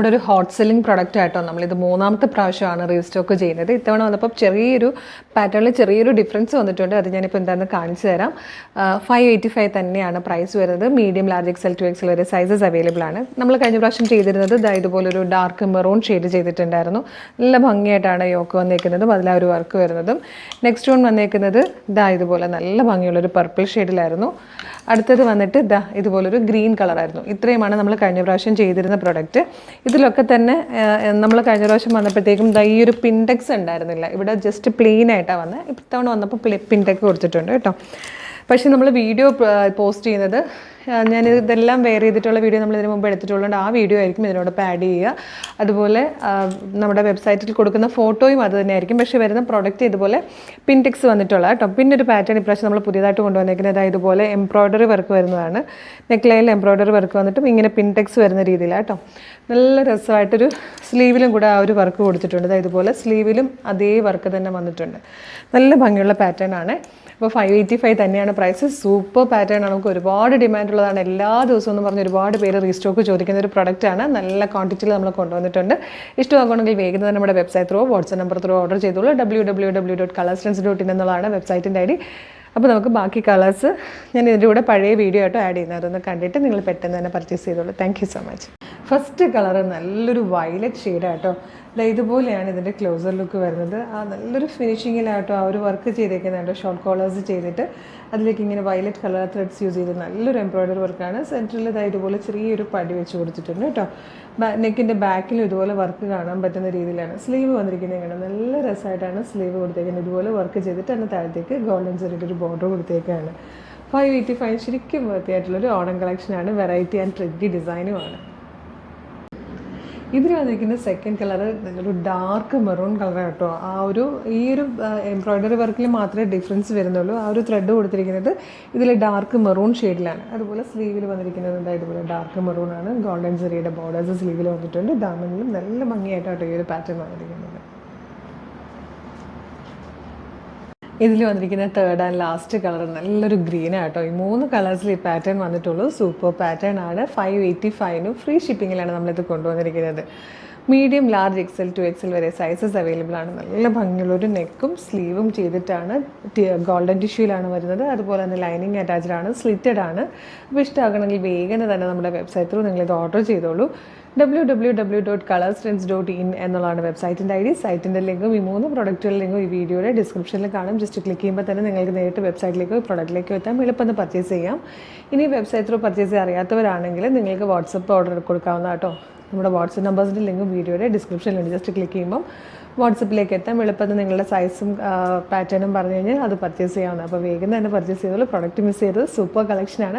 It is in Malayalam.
നമ്മുടെ ഒരു ഹോട്ട് സെല്ലിംഗ് പ്രൊഡക്റ്റ് ആയിട്ടോ നമ്മളിത് മൂന്നാമത്തെ പ്രാവശ്യമാണ് റീസ്റ്റോക്ക് ചെയ്യുന്നത്. ഇത്തവണ വന്നപ്പോൾ ചെറിയൊരു പാറ്റേണിൽ ചെറിയൊരു ഡിഫറൻസ് വന്നിട്ടുണ്ട്. അത് ഞാനിപ്പോൾ എന്താണെന്ന് കാണിച്ചു തരാം. 585 തന്നെയാണ് പ്രൈസ് വരുന്നത്. Medium, large, XL to XL വരെ സൈസസ് അവൈലബിൾ ആണ്. നമ്മൾ കഴിഞ്ഞ പ്രാവശ്യം ചെയ്തിരുന്നത് ഇതുപോലൊരു ഡാർക്ക് മെറൂൺ ഷെയ്ഡ് ചെയ്തിട്ടുണ്ടായിരുന്നു. നല്ല ഭംഗിയായിട്ടാണ് യോക്ക് വന്നേക്കുന്നതും അതിലാ ഒരു വർക്ക് വരുന്നതും. നെക്സ്റ്റ് വൺ വന്നേക്കുന്നത് ഇതുപോലെ നല്ല ഭംഗിയുള്ളൊരു പർപ്പിൾ ഷെയ്ഡിലായിരുന്നു. അടുത്തത് വന്നിട്ട് ഇതുപോലൊരു ഗ്രീൻ കളറായിരുന്നു. ഇത്രയുമാണ് നമ്മൾ കഴിഞ്ഞ പ്രാവശ്യം ചെയ്തിരുന്ന പ്രൊഡക്റ്റ്. ഇതിലൊക്കെ തന്നെ നമ്മൾ കഴിഞ്ഞ പ്രാവശ്യം വന്നപ്പോഴത്തേക്കും ഈ ഒരു പിൻടെക്സ് ഉണ്ടായിരുന്നില്ല. ഇവിടെ ജസ്റ്റ് പ്ലെയിൻ ആയിട്ടാണ് വന്നത്. ഇത്തവണ വന്നപ്പോൾ പിൻടെക്സ് കൊടുത്തിട്ടുണ്ട് കേട്ടോ. പക്ഷേ നമ്മൾ വീഡിയോ പോസ്റ്റ് ചെയ്യുന്നത് ഞാൻ ഇതെല്ലാം വെയർ ചെയ്തിട്ടുള്ള വീഡിയോ നമ്മൾ ഇതിന് മുമ്പ് എടുത്തിട്ടുള്ളതുകൊണ്ട് ആ വീഡിയോ ആയിരിക്കും ഇതിനോടൊപ്പം ആഡ് ചെയ്യുക. അതുപോലെ നമ്മുടെ വെബ്സൈറ്റിൽ കൊടുക്കുന്ന ഫോട്ടോയും അത് തന്നെയായിരിക്കും. പക്ഷേ വരുന്ന പ്രോഡക്റ്റ് ഇതുപോലെ പിൻടെക്സ് വന്നിട്ടുള്ള കേട്ടോ. പിന്നെ ഒരു പാറ്റേൺ ഇപ്രാവശ്യം നമ്മൾ പുതിയതായിട്ട് കൊണ്ടുവന്നേക്കുന്നത് ഇതുപോലെ എംബ്രോയ്ഡറി വർക്ക് വരുന്നതാണ്. നെക്ലൈനിൽ എംബ്രോയ്ഡറി വർക്ക് വന്നിട്ടും ഇങ്ങനെ പിൻടെക്സ് വരുന്ന രീതിയിലാണ് കേട്ടോ. നല്ല രസമായിട്ടൊരു സ്ലീവിലും കൂടെ ആ ഒരു വർക്ക് കൊടുത്തിട്ടുണ്ട്. ഇതുപോലെ സ്ലീവിലും അതേ വർക്ക് തന്നെ വന്നിട്ടുണ്ട്. നല്ല ഭംഗിയുള്ള പാറ്റേൺ ആണ്. അപ്പോൾ 585 തന്നെയാണ് പ്രൈസ്. സൂപ്പർ പാറ്റേൺ ആണ്. നമുക്ക് ഒരുപാട് ഡിമാൻഡ് ഉള്ളതാണ്. എല്ലാ ദിവസവും എന്ന് പറഞ്ഞ് ഒരുപാട് പേര് റീസ്റ്റോക്ക് ചോദിക്കുന്ന ഒരു പ്രൊഡക്റ്റാണ്. നല്ല ക്വാണ്ടിറ്റിയിൽ നമ്മൾ കൊണ്ടുവന്നിട്ടുണ്ട്. ഇഷ്ടമാകണമെങ്കിൽ വേഗം തന്നെ നമ്മുടെ website through WhatsApp number through order ചെയ്തോളൂ. www.colorstrends.in എന്നുള്ളതാണ് വെബ്സൈറ്റിൻ്റെ ID. അപ്പോൾ നമുക്ക് ബാക്കി കളേഴ്സ് ഞാൻ ഇതിൻ്റെ കൂടെ പഴയ വീഡിയോ ആയിട്ട് ആഡ് ചെയ്യുന്നത്. അതൊന്ന് കണ്ടിട്ട് നിങ്ങൾ പെട്ടെന്ന് തന്നെ പർച്ചേസ് ചെയ്തോളൂ. Thank you so much. First colour നല്ലൊരു വയലറ്റ് ഷെയ്ഡാട്ടോ. ഇതുപോലെയാണ് ഇതിൻ്റെ ക്ലോസർ ലുക്ക് വരുന്നത്. ആ നല്ലൊരു ഫിനിഷിങ്ങിലാട്ടോ ആ ഒരു വർക്ക് ചെയ്തേക്കുന്നുണ്ട്. ഷോർട്ട് കോളേഴ്സ് ചെയ്തിട്ട് അതിലേക്ക് ഇങ്ങനെ വയലറ്റ് കളർ ത്രെഡ്സ് യൂസ് ചെയ്ത് നല്ലൊരു എംബ്രോയ്ഡറി വർക്കാണ്. സെൻറ്ററിൽ ഇതുപോലെ ചെറിയൊരു പടി വെച്ച് കൊടുത്തിട്ടുണ്ട് കേട്ടോ. നെക്കിൻ്റെ ബാക്കിലും ഇതുപോലെ വർക്ക് കാണാൻ പറ്റുന്ന രീതിയിലാണ് സ്ലീവ് വന്നിരിക്കുന്നത്. ഇങ്ങനെ നല്ല രസമായിട്ടാണ് സ്ലീവ് കൊടുത്തേക്കുന്നത്. ഇതുപോലെ വർക്ക് ചെയ്തിട്ട് അതിന് താഴത്തേക്ക് ഗോൾഡൻ ചെറിയൊരു ഒരു ബോർഡർ കൊടുത്തേക്കാണ്. 585 ശരിക്കും വൃത്തിയായിട്ടുള്ളൊരു ഓണം കളക്ഷനാണ്. വെറൈറ്റി ആൻഡ് ട്രെൻഡി ഡിസൈനുമാണ്. ഇതിൽ വന്നിരിക്കുന്ന സെക്കൻഡ് കളർ ഒരു ഡാർക്ക് മെറൂൺ കളർ കേട്ടോ. ഈ ഒരു എംബ്രോയ്ഡറി വർക്കിൽ മാത്രമേ ഡിഫറൻസ് വരുന്നുള്ളൂ. ആ ഒരു ത്രെഡ് കൊടുത്തിരിക്കുന്നത് ഇതിൽ ഡാർക്ക് മെറൂൺ ഷെയ്ഡിലാണ്. അതുപോലെ സ്ലീവിൽ വന്നിരിക്കുന്നത് ഇതുപോലെ ഡാർക്ക് മെറൂൺ ആണ്. ഗോൾഡൻ ചെറിയുടെ ബോർഡേഴ്സ് സ്ലീവിൽ വന്നിട്ടുണ്ട്. ദാമനിലും നല്ല ഭംഗിയായിട്ടോ ഈ ഒരു പാറ്റേൺ വന്നിരിക്കുന്നത്. ഇതിൽ വന്നിരിക്കുന്ന തേർഡ് ആൻഡ് ലാസ്റ്റ് കളർ നല്ലൊരു ഗ്രീൻ ആട്ടോ. ഈ 3 കളേഴ്സിൽ ഈ പാറ്റേൺ വന്നിട്ടുള്ളൂ. സൂപ്പർ പാറ്റേൺ ആണ്. 585 ഫ്രീ ഷിപ്പിങ്ങിലാണ് നമ്മളിത് കൊണ്ടുവന്നിരിക്കുന്നത്. Medium, large, XL to XL വരെ സൈസസ് അവൈലബിൾ ആണ്. നല്ല ഭംഗിയുള്ളൊരു നെക്കും സ്ലീവും ചെയ്തിട്ടാണ്. ഗോൾഡൻ ടിഷ്യൂലാണ് വരുന്നത്. അതുപോലെ തന്നെ ലൈനിങ് അറ്റാച്ച്ഡ് ആണ്. സ്ലിറ്റഡ് ആണ്. അപ്പോൾ ഇഷ്ടമാകണമെങ്കിൽ വേഗം തന്നെ നമ്മുടെ വെബ്സൈറ്റ് ത്രൂ നിങ്ങളിത് ഓർഡർ ചെയ്തോളൂ. www.colorstrends.in എന്നുള്ളതാണ് വെബ്സൈറ്റിൻ്റെ ID. സൈറ്റിൻ്റെ ലിങ്കും ഈ 3 പ്രൊഡക്റ്റുകളുടെ ലിങ്കും ഈ വീഡിയോയുടെ ഡിസ്ക്രിപ്ഷനിൽ കാണും. ജസ്റ്റ് ക്ലിക്ക് ചെയ്യുമ്പോൾ തന്നെ നിങ്ങൾക്ക് നേരിട്ട് വെബ്സൈറ്റിലേക്കോ പ്രൊഡക്റ്റിലേക്കോ എത്താം. എളുപ്പം പർച്ചേസ് ചെയ്യാം. ഇനി വെബ്സൈറ്റ് ത്രൂ പർച്ചേസ് അറിയാത്തവരാണെങ്കിൽ നിങ്ങൾക്ക് വാട്സപ്പ് ഓർഡർ കൊടുക്കാവുന്ന കേട്ടോ. നമ്മുടെ വാട്സപ്പ് നമ്പേഴ്സിൻ്റെ ലിങ്കും വീഡിയോയുടെ ഡിസ്ക്രിപ്ഷനിലുണ്ട്. ജസ്റ്റ് ക്ലിക്ക് ചെയ്യുമ്പം വാട്സപ്പിലേക്ക് എത്താം. എളുപ്പത്തിൽ നിങ്ങളുടെ സൈസും പാറ്റേണും പറഞ്ഞു കഴിഞ്ഞാൽ അത് പർച്ചേസ് ചെയ്യാവുന്നത്. അപ്പോൾ വേഗം തന്നെ പർച്ചേസ് ചെയ്തോളൂ. പ്രൊഡക്റ്റ് മിസ് ചെയ്തത് സൂപ്പർ കളക്ഷനാണ്.